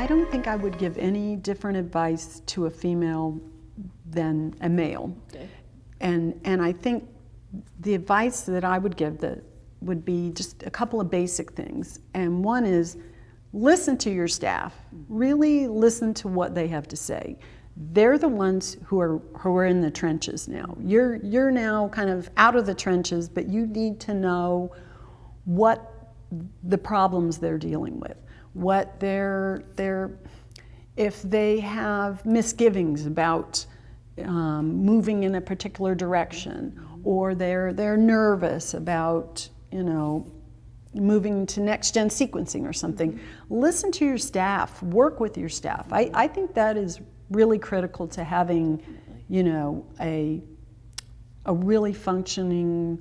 don't think I would give any different advice to a female than a male. Okay. And I think the advice that I would give that would be just a couple of basic things. And one is listen to your staff. Really listen to what they have to say. They're the ones who are in the trenches now. You're now kind of out of the trenches, but you need to know what the problems they're dealing with, what if they have misgivings about moving in a particular direction, or they're nervous about, moving to next-gen sequencing or something. Listen to your staff, work with your staff. I think that is really critical to having, a really functioning,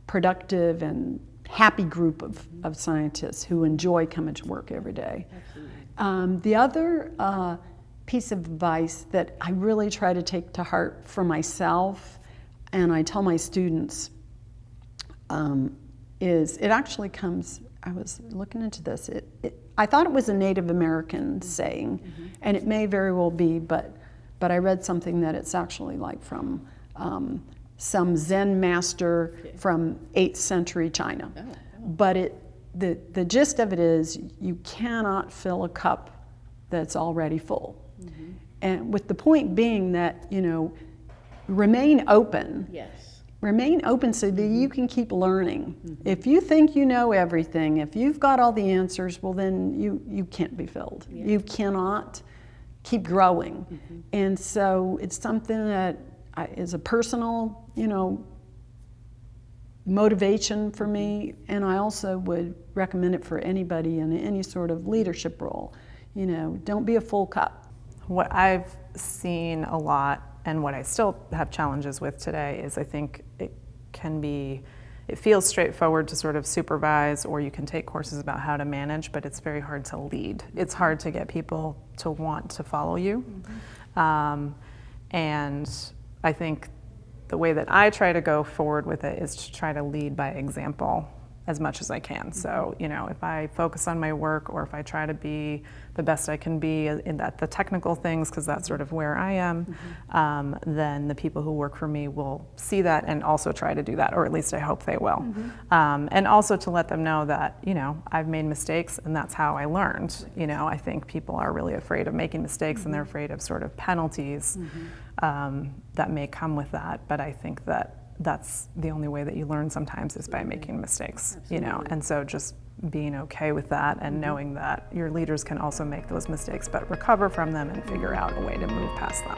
productive and happy group of scientists who enjoy coming to work every day. The other piece of advice that I really try to take to heart for myself, and I tell my students, is it actually comes, I was looking into this, I thought it was a Native American saying, and it may very well be, but I read something that it's actually like from some Zen master from 8th century China. But the gist of it is you cannot fill a cup that's already full. And with the point being that, remain open. Yes. Remain open so that you can keep learning. If you think you know everything, if you've got all the answers, well then you can't be filled. Yeah. You cannot keep growing. And so it's something that is a personal, motivation for me, and I also would recommend it for anybody in any sort of leadership role. Don't be a full cup. What I've seen a lot, and what I still have challenges with today, is I think it feels straightforward to sort of supervise, or you can take courses about how to manage, but it's very hard to lead. It's hard to get people to want to follow you. And I think the way that I try to go forward with it is to try to lead by example as much as I can. So, if I focus on my work, or if I try to be the best I can be in the technical things, because that's sort of where I am, then the people who work for me will see that and also try to do that, or at least I hope they will. And also to let them know that, I've made mistakes and that's how I learned. I think people are really afraid of making mistakes, and they're afraid of sort of penalties that may come with that. But I think that that's the only way that you learn sometimes, is by making mistakes. And so just being okay with that, and knowing that your leaders can also make those mistakes but recover from them and figure out a way to move past them.